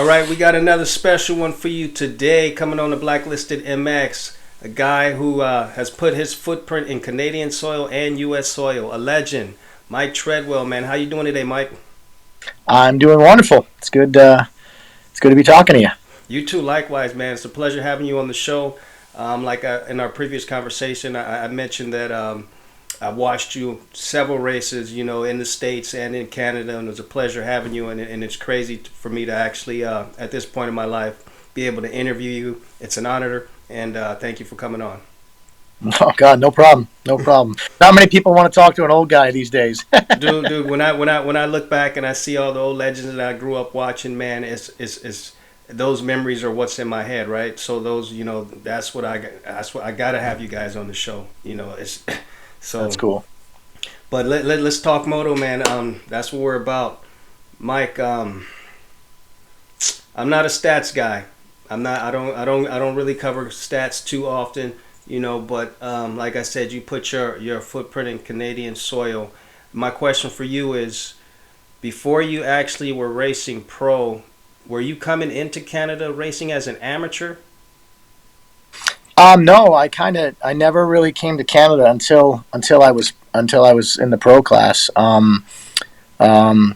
All right, we got another special one for you today coming on the BlackListed Mx. A guy who has put his footprint in Canadian soil and U.S. soil. A legend, Mike Treadwell, man. How you doing today, Mike? I'm doing wonderful. It's good. It's good to be talking to you. You too, likewise, man. It's a pleasure having you on the show. In our previous conversation, I mentioned that I watched you several races, in the States and in Canada, and it was a pleasure having you. And it's crazy for me to actually, at this point in my life, be able to interview you. It's an honor, and thank you for coming on. Oh God, no problem, no problem. Not many people want to talk to an old guy these days. Dude, when I look back and I see all the old legends that I grew up watching, man, it's those memories are what's in my head, right? So those, that's what I gotta have you guys on the show. It's so That's cool. But let's talk moto, man. That's what we're about, Mike. I'm not a stats guy. I don't really cover stats too often, But like I said, you put your footprint in Canadian soil. My question for you is, before you actually were racing pro, were you coming into Canada racing as an amateur? No, I never really came to Canada until I was in the pro class. But I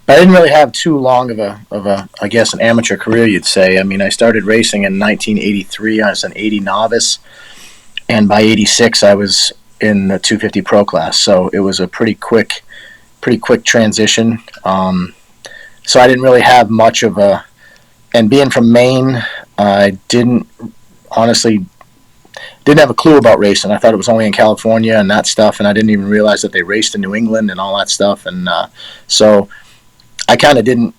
didn't really have too long of a I guess an amateur career, you'd say. I mean, I started racing in 1983. I was an 80 novice, and by 86 I was in the 250 pro class. So it was a pretty quick transition. So I didn't really have much of a, and being from Maine, I honestly didn't have a clue about racing. I thought it was only in California and that stuff, and I didn't even realize that they raced in New England and all that stuff. And so I didn't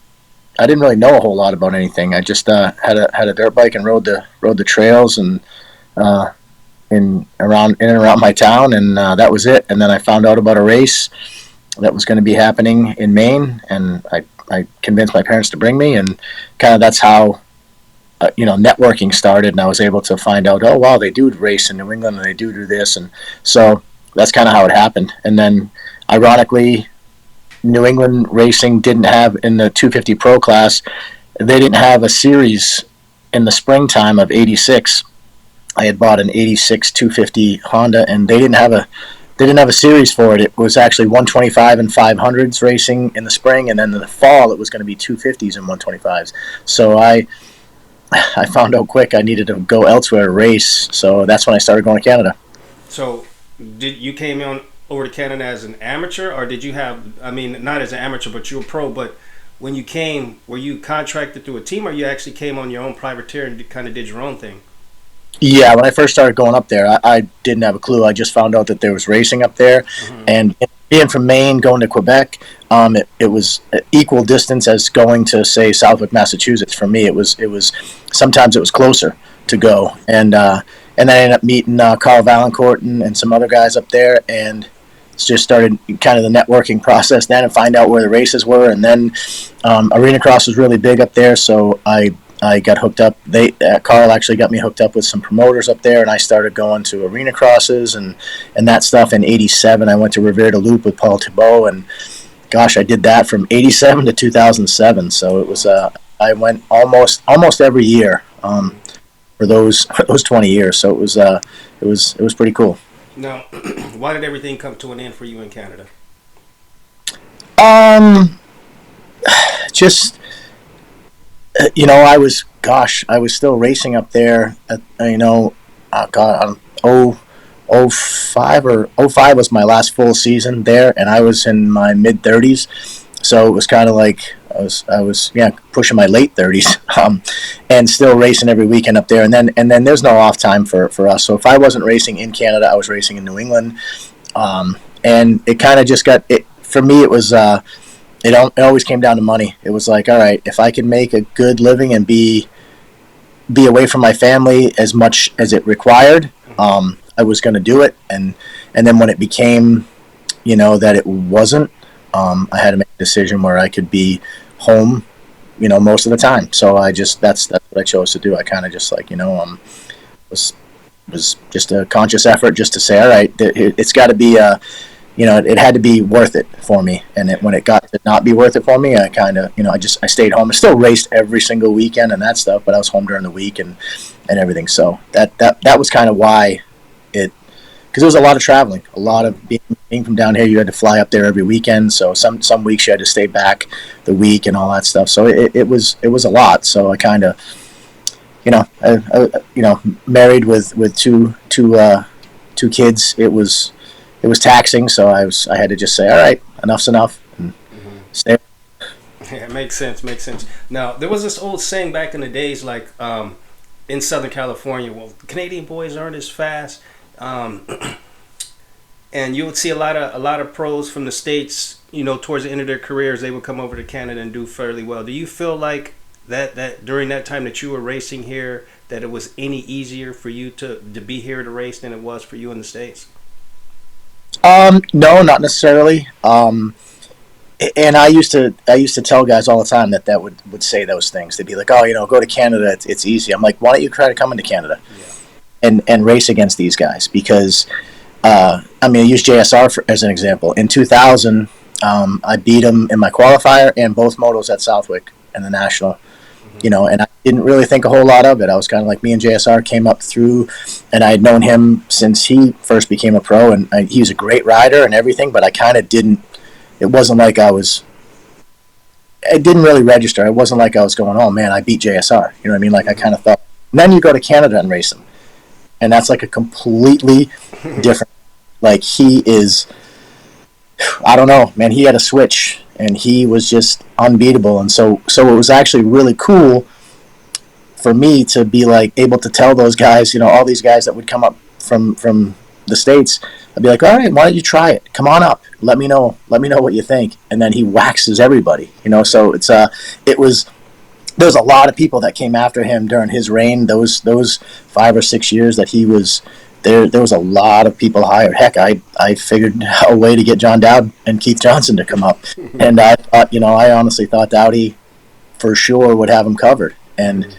really know a whole lot about anything. I just had a dirt bike and rode the trails and in and around my town, and that was it. And then I found out about a race that was going to be happening in Maine, and I convinced my parents to bring me, and kind of that's how networking started. And I was able to find out, oh wow, they do race in New England and they do this, and so that's kind of how it happened. And then ironically, New England racing didn't have, in the 250 pro class, they didn't have a series in the springtime of 86. I had bought an 86 250 Honda, and they didn't have a series for it. It was actually 125 and 500s racing in the spring, and then in the fall it was going to be 250s and 125s. So I found out quick I needed to go elsewhere to race, so that's when I started going to Canada. So you came on over to Canada as an amateur, or did you have, I mean, not as an amateur, but you were pro, but when you came, were you contracted through a team, or you actually came on your own privateer and kind of did your own thing? Yeah, when I first started going up there, I didn't have a clue. I just found out that there was racing up there, and being from Maine, going to Quebec, it was equal distance as going to, say, Southwick, Massachusetts. For me, it was sometimes it was closer to go, and then I ended up meeting Carl Valancourt and some other guys up there, and just started kind of the networking process then, and find out where the races were. And then arena cross was really big up there, so I got hooked up. Carl actually got me hooked up with some promoters up there, and I started going to arena crosses and that stuff. In '87, I went to Rivière de Loup with Paul Thibault, and gosh, I did that from '87 to 2007. So it was I went almost every year for those 20 years. So it was pretty cool. Now, why did everything come to an end for you in Canada? Just I was still racing up there at, God, 05 was my last full season there, and I was in my mid 30s, so it was kind of like I was pushing my late 30s, and still racing every weekend up there. And then there's no off time for us. So if I wasn't racing in Canada, I was racing in New England, and it kind of just got it for me. It was. It always came down to money. It was like, all right, if I could make a good living and be away from my family as much as it required, I was going to do it. And then when it became, that it wasn't, I had to make a decision where I could be home, most of the time. So that's what I chose to do. I kind of just was just a conscious effort just to say, all right, it's got to be it had to be worth it for me. And when it got to not be worth it for me, I kind of, I stayed home. I still raced every single weekend and that stuff, but I was home during the week and everything. So that was kind of why because there was a lot of traveling, a lot of being from down here. You had to fly up there every weekend. So some weeks you had to stay back the week and all that stuff. So it was a lot. So I kind of, married with two kids. It was taxing. So I had to just say, all right, enough's enough. And stay. Yeah, makes sense. Now, there was this old saying back in the days, like in Southern California, well, Canadian boys aren't as fast. And you would see a lot of pros from the States, towards the end of their careers, they would come over to Canada and do fairly well. Do you feel like that during that time that you were racing here, that it was any easier for you to be here to race than it was for you in the States? No, not necessarily. And I used to tell guys all the time that would say those things. They'd be like, "Oh, go to Canada. It's easy." I'm like, "Why don't you try to come into Canada and race against these guys?" Because I use JSR as an example. In 2000, I beat him in my qualifier and both motos at Southwick and the national. And I didn't really think a whole lot of it. I was kind of like, me and JSR came up through, and I had known him since he first became a pro, and he was a great rider and everything, but I kind of didn't. It wasn't like it didn't really register. It wasn't like I was going, "Oh man, I beat JSR." You know what I mean? Like, I kind of thought. And then you go to Canada and race him, and that's like a completely different. Like, he is, I don't know, man. He had a switch, and he was just unbeatable. And so it was actually really cool for me to be like able to tell those guys, all these guys that would come up from the States. I'd be like, "All right, why don't you try it? Come on up. Let me know what you think." And then he waxes everybody, So there's a lot of people that came after him during his reign. Those 5 or 6 years that he was there was a lot of people hired. Heck, I figured a way to get John Dowd and Keith Johnson to come up, and I thought, I honestly thought Dowdy for sure would have him covered, and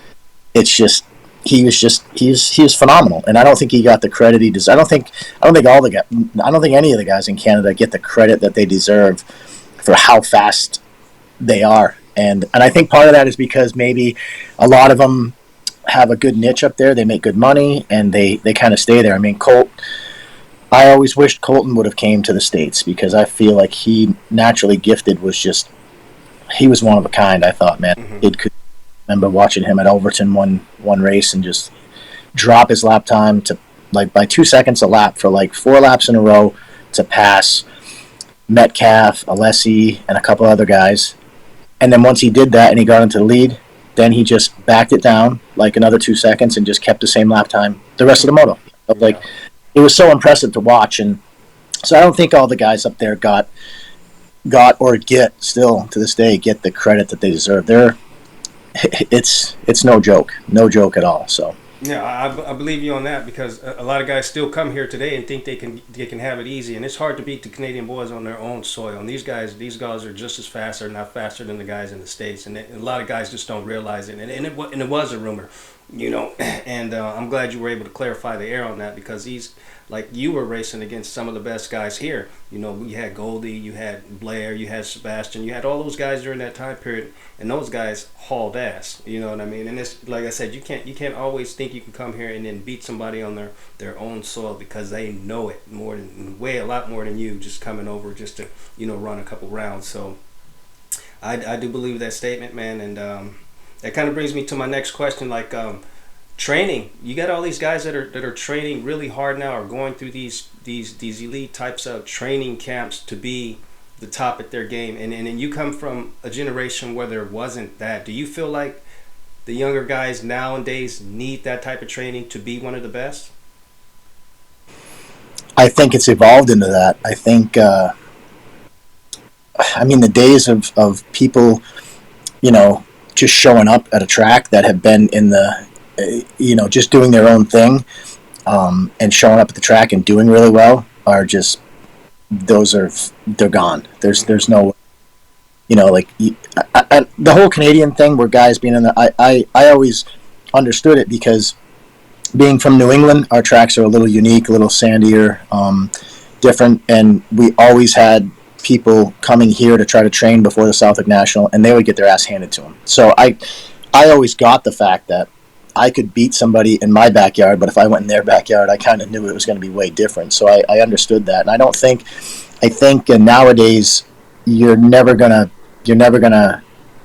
it's just. He is phenomenal, and I don't think he got the credit he deserves. I don't think any of the guys in Canada get the credit that they deserve for how fast they are, and I think part of that is because maybe a lot of them have a good niche up there. They make good money, and they kind of stay there. I mean, I always wished Colton would have came to the States, because I feel like he naturally gifted he was one of a kind. I thought, man, it could. Remember watching him at Overton one race and just drop his lap time to like by 2 seconds a lap for like 4 laps in a row to pass Metcalf, Alessi, and a couple other guys. And then once he did that and he got into the lead, then he just backed it down like another 2 seconds and just kept the same lap time the rest of the moto. Like, it was so impressive to watch. And so I don't think all the guys up there got or get still to this day get the credit that they deserve. It's no joke at all. So yeah, I believe you on that, because a lot of guys still come here today and think they can have it easy, and it's hard to beat the Canadian boys on their own soil. And these guys are just as fast, or not faster than the guys in the States, and a lot of guys just don't realize it. And it was a rumor, and I'm glad you were able to clarify the air on that, because like you were racing against some of the best guys here. You had Goldie, you had Blair, you had Sebastian, you had all those guys during that time period, and those guys hauled ass. You know what I mean? And it's like I said, you can't always think you can come here and then beat somebody on their own soil, because they know it a lot more than you just coming over just to run a couple rounds. So I do believe that statement, man, and that kind of brings me to my next question, like. Training, you got all these guys that are training really hard now, or going through these elite types of training camps to be the top at their game, and you come from a generation where there wasn't that. Do you feel like the younger guys nowadays need that type of training to be one of the best? I think it's evolved into that. I think the days of people just showing up at a track that have been in the just doing their own thing, and showing up at the track and doing really well they're gone. There's no, the whole Canadian thing where guys being in I always understood it, because being from New England, our tracks are a little unique, a little sandier, different, and we always had people coming here to try to train before the Southwick National, and they would get their ass handed to them. So I always got the fact that I could beat somebody in my backyard, but if I went in their backyard, I kind of knew it was going to be way different. So I understood that, and I think nowadays you're never gonna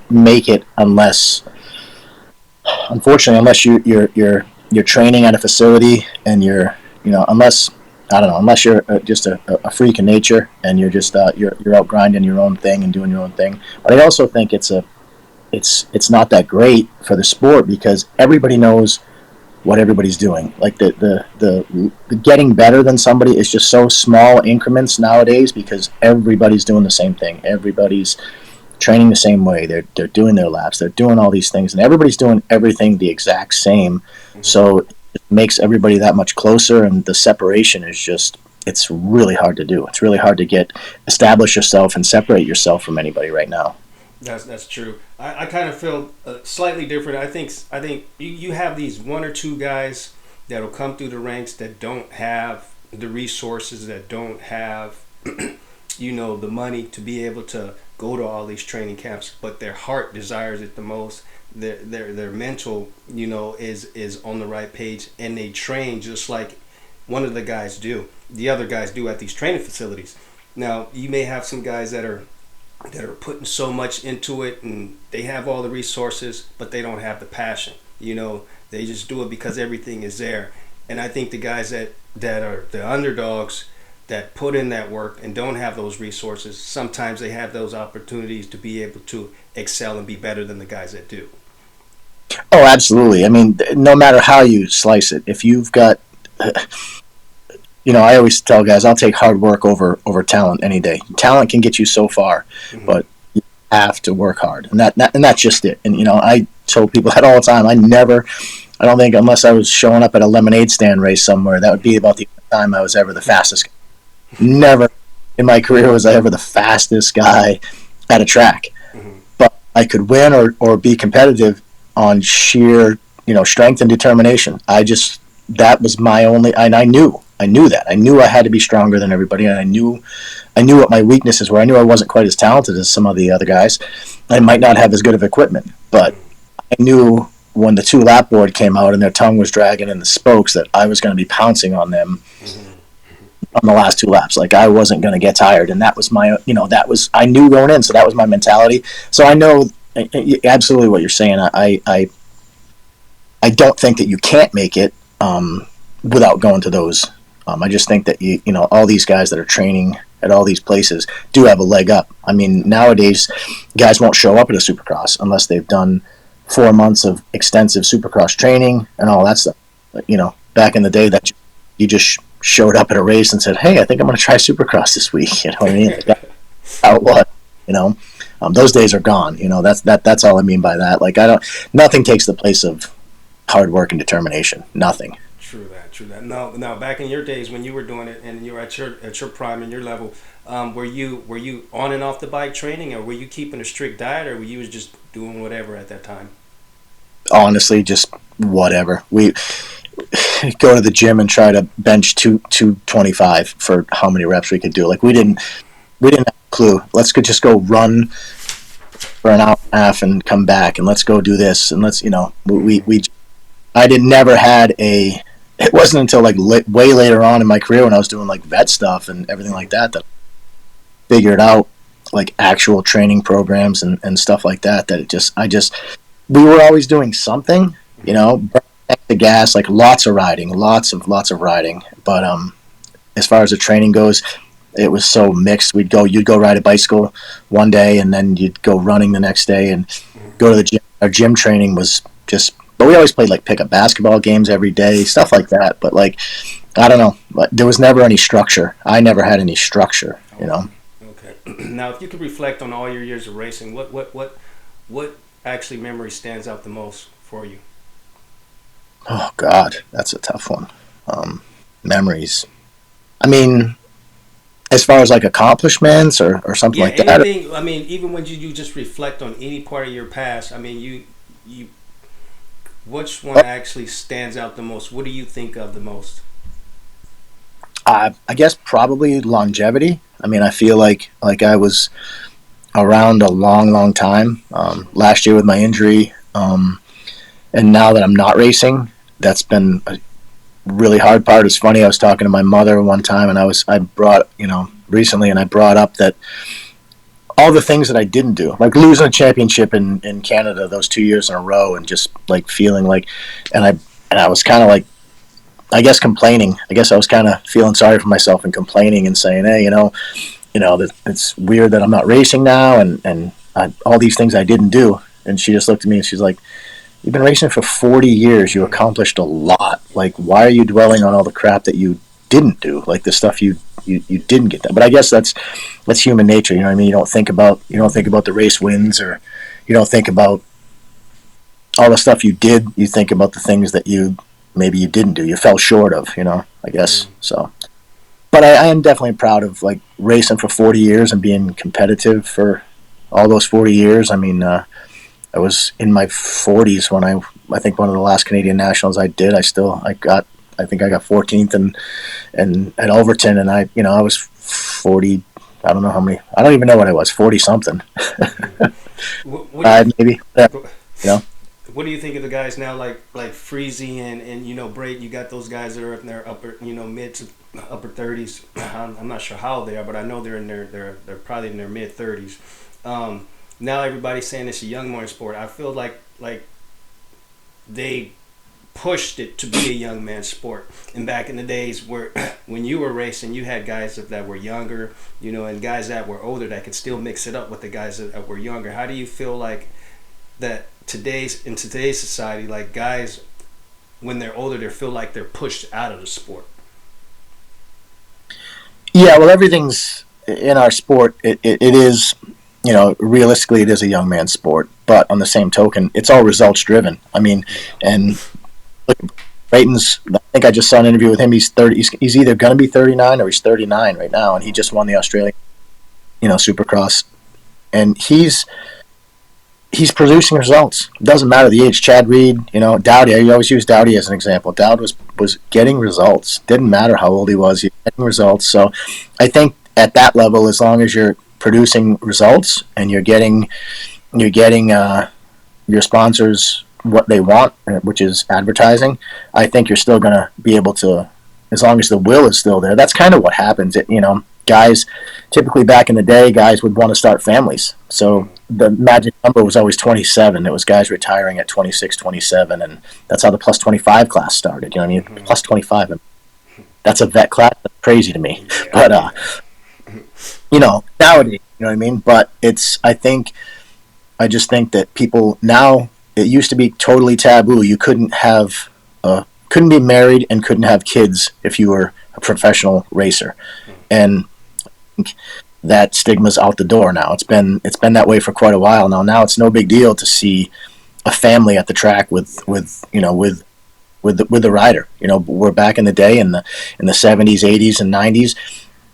make it unless, unfortunately, unless you're training at a facility and unless, I don't know, unless you're just a freak of nature and you're just you're out grinding your own thing and doing your own thing. But I also think it's not that great for the sport because everybody knows what everybody's doing. Like the getting better than somebody is just so small increments nowadays because everybody's doing the same thing. Everybody's training the same way. They're doing their laps. They're doing all these things, and everybody's doing everything the exact same. So it makes everybody that much closer, and the separation is just, it's really hard to do. It's really hard to establish yourself and separate yourself from anybody right now. That's true. I kind of feel slightly different. I think you have these one or two guys that'll come through the ranks that don't have the resources, that don't have the money to be able to go to all these training camps, but their heart desires it the most. Their mental, is on the right page, and they train just like one of the guys do. The other guys do at these training facilities. Now, you may have some guys that are putting so much into it and they have all the resources, but they don't have the passion. They just do it because everything is there. And I think the guys that are the underdogs that put in that work and don't have those resources, sometimes they have those opportunities to be able to excel and be better than the guys that do. Oh, absolutely. I mean, no matter how you slice it, if you've got, I always tell guys, I'll take hard work over talent any day. Talent can get you so far, but you have to work hard, and that's just it. And I tell people that all the time. I don't think, unless I was showing up at a lemonade stand race somewhere, that would be about the only time I was ever the fastest. Never in my career was I ever the fastest guy at a track, but I could win or be competitive on sheer strength and determination. That was my only, and I knew that. I knew I had to be stronger than everybody, and I knew what my weaknesses were. I knew I wasn't quite as talented as some of the other guys. I might not have as good of equipment, but I knew when the 2-lap board came out and their tongue was dragging in the spokes that I was going to be pouncing on them on the last 2 laps. Like, I wasn't going to get tired, and that was I knew going in, so that was my mentality. So I know absolutely what you're saying. I don't think that you can't make it without going to those. I just think that all these guys that are training at all these places do have a leg up. I mean, nowadays guys won't show up at a supercross unless they've done 4 months of extensive supercross training and all that stuff. Back in the day, that you just showed up at a race and said, "Hey, I think I'm going to try supercross this week." You know what I mean? How what? Those days are gone. That's all I mean by that. Like, nothing takes the place of hard work and determination. Nothing. True that. Now, back in your days when you were doing it and you were at your prime and your level, were you on and off the bike training, or were you keeping a strict diet, or were you just doing whatever at that time? Honestly, just whatever. We go to the gym and try to bench 225 for how many reps we could do. Like, we didn't have a clue. Let's just go run for an hour and a half and come back, and let's go do this, and never had a. It wasn't until way later on in my career when I was doing like vet stuff and everything like that I figured out like actual training programs and stuff like that. We were always doing something, the gas, like lots of riding. But as far as the training goes, it was so mixed. You'd go ride a bicycle one day, and then you'd go running the next day, and go to the gym. Our gym training was just. But we always played like pickup basketball games every day, stuff like that. But I don't know. But there was never any structure. I never had any structure, Okay. Now, if you could reflect on all your years of racing, what actually memory stands out the most for you? Oh God, that's a tough one. Memories. I mean, as far as like accomplishments or something like that. Anything. I mean, even when you just reflect on any part of your past. I mean, you. Which one actually stands out the most? What do you think of the most? I guess probably longevity. I mean, I feel like I was around a long time. Last year with my injury, and now that I'm not racing, that's been a really hard part. It's funny. I was talking to my mother one time, and I brought recently, and I brought up that all the things that I didn't do, like losing a championship in Canada those 2 years in a row, and just like feeling like, and I was kind of like, I guess complaining. I guess I was kind of feeling sorry for myself and complaining and saying, hey, that it's weird that I'm not racing now, and all these things I didn't do. And she just looked at me and she's like, you've been racing for 40 years. You accomplished a lot. Like, why are you dwelling on all the crap that you didn't do? Like the stuff you didn't get done. But I guess that's human nature. You know what I mean? You don't think about the race wins, or you don't think about all the stuff you did. You think about the things that maybe you didn't do. You fell short of. I guess so. But I am definitely proud of like racing for 40 years and being competitive for all those 40 years. I mean, I was in my 40s when I think one of the last Canadian nationals I did. I think I got 14th and at Overton, and I was 40. I don't know how many. I don't even know what I was. 40 something. Maybe. Yeah, you know. What do you think of the guys now, like Freezy and Braden? You got those guys that are in their upper, mid to upper 30s. I'm not sure how they are, but I know they're probably in their mid 30s. Now everybody's saying it's a young man sport. I feel like they pushed it to be a young man sport. And back in the days where when you were racing, you had guys that were younger, and guys that were older that could still mix it up with the guys that were younger. How do you feel like that in today's society, like guys when they're older, they feel like they're pushed out of the sport? Yeah, well, everything's in our sport. It is, realistically, it is a young man's sport. But on the same token, it's all results driven. I mean, and look, Brayton's. I think I just saw an interview with him. He's 30. He's either going to be 39 or he's 39 right now, and he just won the Australian, supercross, and he's producing results. It doesn't matter the age. Chad Reed, Dowdy. I always use Dowdy as an example. Dowd was getting results. Didn't matter how old he was. He was getting results. So I think at that level, as long as you're producing results and you're getting your sponsors what they want, which is advertising, I think you're still going to be able to, as long as the will is still there. That's kind of what happens. Guys, typically back in the day, guys would want to start families. So the magic number was always 27. It was guys retiring at 26, 27, and that's how the plus 25 class started. You know what I mean? Plus 25. That's a vet class. That's crazy to me. But, nowadays, you know what I mean? But I just think that people now, it used to be totally taboo. You couldn't couldn't be married and couldn't have kids if you were a professional racer. And that stigma's out the door now. It's been that way for quite a while now. Now it's no big deal to see a family at the track with the rider. We're back in the day in the 70s, 80s, and 90s.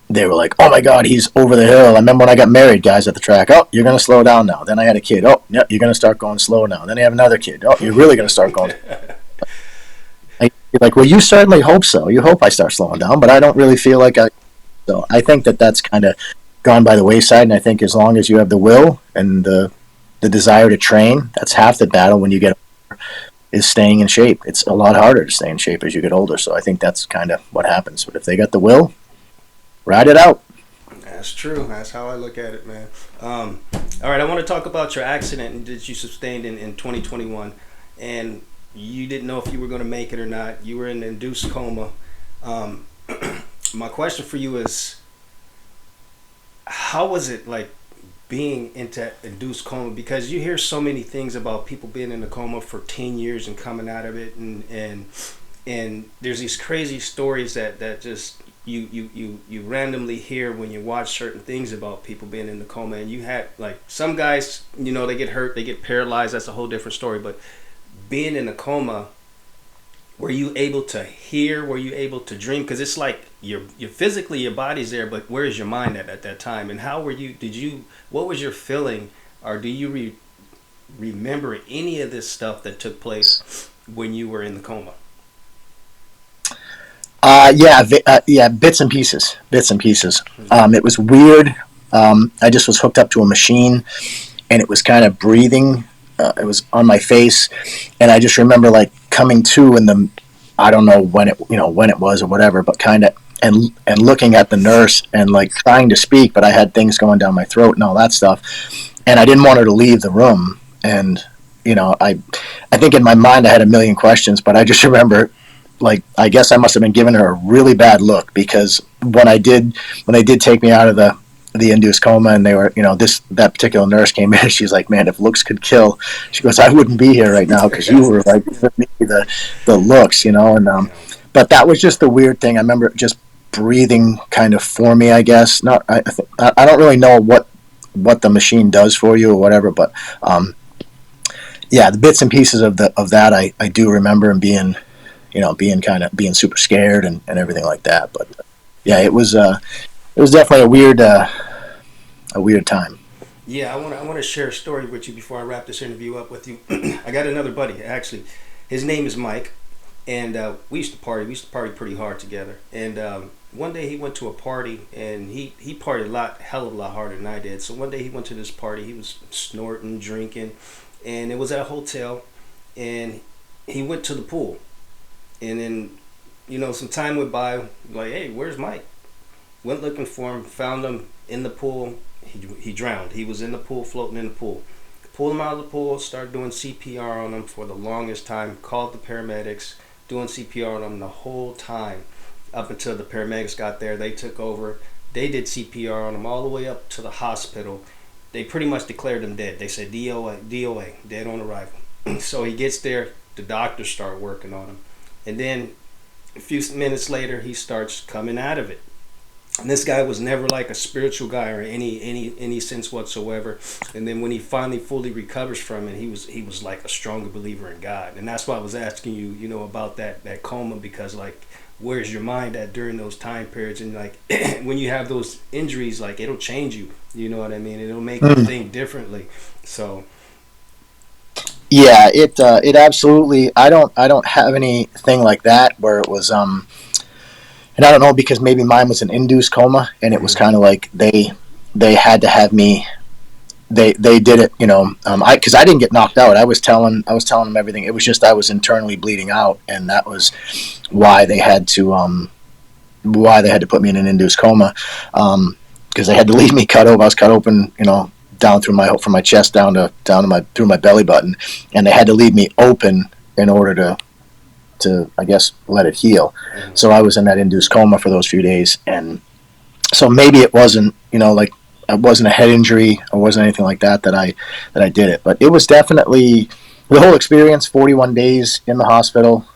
They were like, "Oh my God, he's over the hill." I remember when I got married, guys at the track. "Oh, you're gonna slow down now." Then I had a kid. "Oh, yeah, you're gonna start going slow now." Then I have another kid. "Oh, you're really gonna start going." You're like, well, you certainly hope so. You hope I start slowing down, but I don't really feel like I. So I think that's kind of gone by the wayside, and I think as long as you have the will and the desire to train, that's half the battle when you get older, is staying in shape. It's a lot harder to stay in shape as you get older, so I think that's kind of what happens. But if they got the will, ride it out. That's true. That's how I look at it, man. All right, I want to talk about your accident that you sustained in 2021, and you didn't know if you were going to make it or not. You were in an induced coma. My question for you is, how was it like being into induced coma? Because you hear so many things about people being in a coma for 10 years and coming out of it, and there's these crazy stories that just you randomly hear when you watch certain things about people being in the coma. And you had, like, some guys, they get hurt, they get paralyzed, that's a whole different story. But being in a coma, were you able to hear? Were you able to dream? Because it's like you're physically, your body's there, but where's your mind at that time? And how were you? What was your feeling, or do you remember any of this stuff that took place when you were in the coma? Yeah, bits and pieces. It was weird. I just was hooked up to a machine, and it was kind of breathing. It was on my face, and I just remember like coming to in the, I don't know when it was or whatever, but kind of and looking at the nurse and like trying to speak, but I had things going down my throat and all that stuff, and I didn't want her to leave the room, and I think in my mind I had a million questions, but I just remember like I guess I must have been giving her a really bad look because when they did take me out of the induced coma and they were that particular nurse came in, she's like, man, if looks could kill, she goes, I wouldn't be here right now because you were like giving me the looks, and but that was just the weird thing. I remember just breathing kind of for me, I guess. Not I don't really know what the machine does for you or whatever, but yeah, the bits and pieces of that I do remember, and being super scared and everything like that. But yeah, it was definitely a weird time. Yeah, I want to share a story with you before I wrap this interview up with you. I got another buddy actually. His name is Mike, and we used to party. We used to party pretty hard together. And one day he went to a party, and he partied hell of a lot harder than I did. So one day he went to this party. He was snorting, drinking, and it was at a hotel. And he went to the pool, and then some time went by. Like, hey, where's Mike? Went looking for him, found him in the pool. He drowned. He was in the pool, floating in the pool. Pulled him out of the pool, started doing CPR on him for the longest time, called the paramedics, doing CPR on him the whole time. Up until the paramedics got there, they took over. They did CPR on him all the way up to the hospital. They pretty much declared him dead. They said DOA, dead on arrival. So he gets there, the doctors start working on him. And then a few minutes later, he starts coming out of it. And this guy was never like a spiritual guy or any sense whatsoever. And then when he finally fully recovers from it, he was like a stronger believer in God. And that's why I was asking you, about that coma, because like, where's your mind at during those time periods? And like when you have those injuries, like it'll change you. You know what I mean? It'll make you think differently. So yeah, it absolutely. I don't have anything like that where it was and I don't know, because maybe mine was an induced coma, and it was kind of like they had to have me. They did it, because I didn't get knocked out. I was telling them everything. It was just I was internally bleeding out, and that was why they had to put me in an induced coma, because they had to leave me cut open. I was cut open, down from my chest down to through my belly button, and they had to leave me open in order to I guess let it heal. So I was in that induced coma for those few days, and so maybe it wasn't like it wasn't a head injury or wasn't anything like that I did it, but it was definitely the whole experience. 41 days in the hospital.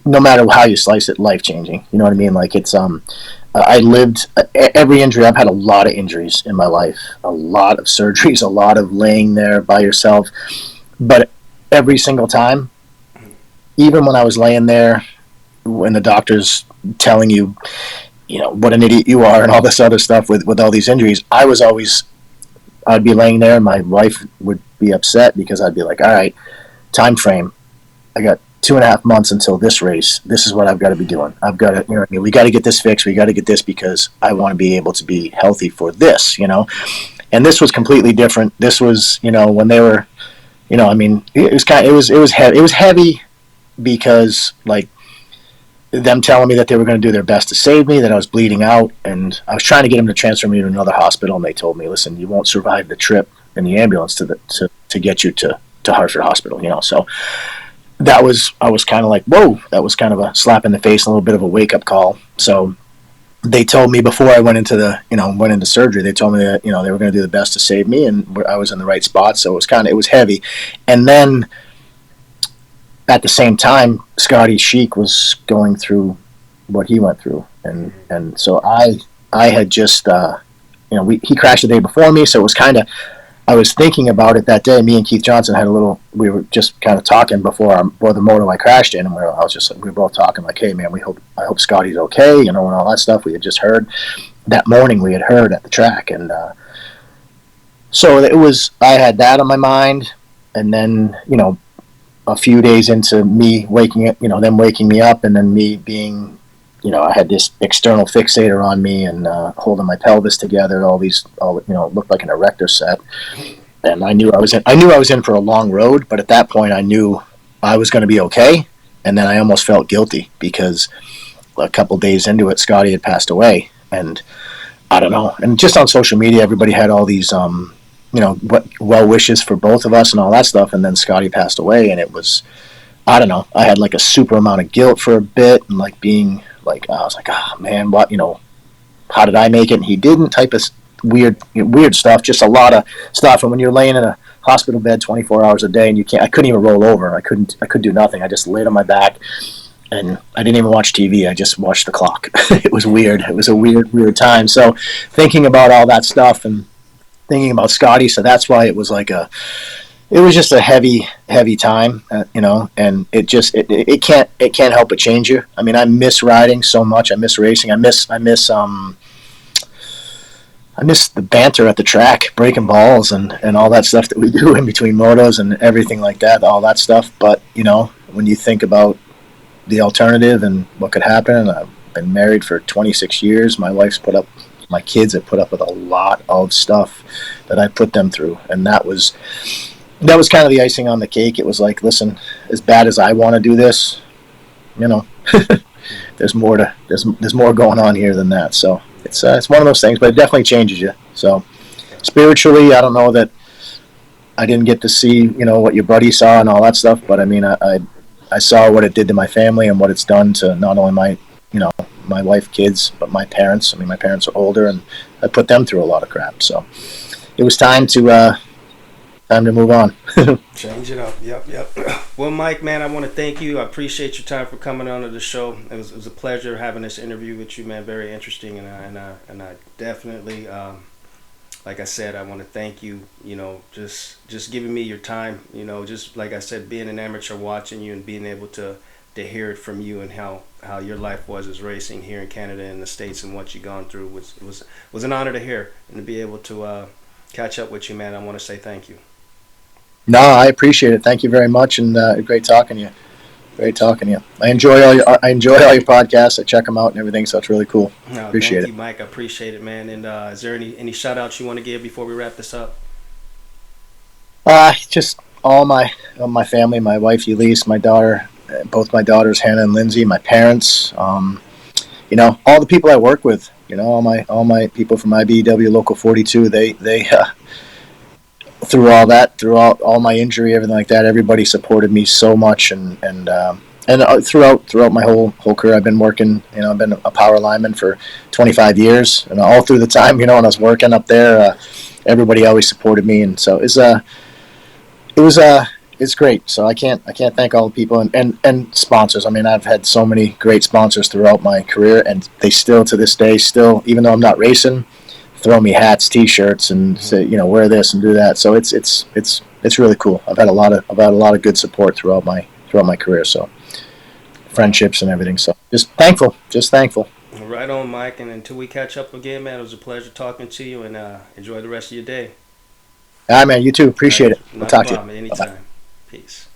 No matter how you slice it, life changing. You know what I mean? Like it's I lived every injury. I've had a lot of injuries in my life, a lot of surgeries, a lot of laying there by yourself, but every single time, even when I was laying there, when the doctor's telling you, what an idiot you are and all this other stuff with all these injuries, I'd be laying there and my wife would be upset because I'd be like, all right, time frame. I got 2.5 months until this race. This is what I've got to be doing. I've got to, we got to get this fixed. We got to get this because I want to be able to be healthy for this, and this was completely different. This was, when they were, it was heavy because like them telling me that they were going to do their best to save me, that I was bleeding out, and I was trying to get them to transfer me to another hospital, and they told me, listen, you won't survive the trip in the ambulance to get you to Hartford Hospital, So I was kind of like, whoa, that was kind of a slap in the face, a little bit of a wake up call. So they told me before I went into surgery, they told me that, they were going to do the best to save me, and I was in the right spot. So it was heavy. And then at the same time, Scotty Sheik was going through what he went through. And so I had just, he crashed the day before me. So it was I was thinking about it that day. Me and Keith Johnson we were just kind of talking before the moto I crashed in, and we were both talking like, hey man, I hope Scotty's okay, and all that stuff we had just heard that morning. We had heard at the track, and so I had that on my mind, and then a few days into me waking up, them waking me up, and then me being, I had this external fixator on me and holding my pelvis together. It looked like an erector set, and I knew I was in for a long road. But at that point, I knew I was going to be okay. And then I almost felt guilty because a couple days into it, Scotty had passed away, and I don't know. And just on social media, everybody had all these, well wishes for both of us and all that stuff. And then Scotty passed away, and it was, I don't know. I had like a super amount of guilt for a bit, and like being like, I was like, oh man, what, how did I make it and he didn't? Type of weird stuff. Just a lot of stuff. And when you're laying in a hospital bed 24 hours a day, and I couldn't even roll over. I could do nothing. I just laid on my back. And I didn't even watch TV. I just watched the clock. It was weird. It was a weird time. So thinking about all that stuff and thinking about Scotty, so that's why it was like it was just a heavy time, and it can't help but change you. I mean, I miss riding so much. I miss racing. I miss the banter at the track, breaking balls and all that stuff that we do in between motos and everything like that, all that stuff. But, when you think about the alternative and what could happen, and I've been married for 26 years. My kids have put up with a lot of stuff that I put them through, and that was kind of the icing on the cake. It was like, listen, as bad as I want to do this, there's more going on here than that. So it's one of those things, but it definitely changes you. So spiritually, I don't know that I didn't get to see what your buddy saw and all that stuff, but I mean, I saw what it did to my family and what it's done to not only my wife, kids, but my parents. I mean, my parents are older, and I put them through a lot of crap. So it was time to move on. Change it up. Yep. Well, Mike, man, I want to thank you. I appreciate your time for coming on to the show. It was a pleasure having this interview with you, man. Very interesting, and I definitely, like I said, I want to thank you. Just giving me your time. Just like I said, being an amateur, watching you and being able to hear it from you and how your life was as racing here in Canada and the States and what you've gone through was an honor to hear, and to be able to catch up with you, man. I want to say thank you. No, I appreciate it. Thank you very much, and great talking to you. Great talking to you. I enjoy all your podcasts. I check them out and everything, so it's really cool. No, appreciate thank you, Mike. I appreciate it, man. And is there any shout outs you want to give before we wrap this up? Just all my family, my wife Elise, my daughter, both my daughters Hannah and Lindsay, my parents, all the people I work with, all my people from IBEW Local 42. They through all my injury, everything like that, everybody supported me so much, and throughout my whole career, I've been working. I've been a power lineman for 25 years, and all through the time, when I was working up there, everybody always supported me, and so it's great. So I can't thank all the people and sponsors. I mean, I've had so many great sponsors throughout my career, and they still to this day, even though I'm not racing, throw me hats, T-shirts, and say, wear this and do that. So it's really cool. I've had a lot of good support throughout my career. So friendships and everything. So just thankful. Right on, Mike. And until we catch up again, man, it was a pleasure talking to you, and enjoy the rest of your day. All right, man. You too. Appreciate it. We'll talk to you. Anytime. Bye-bye. Peace.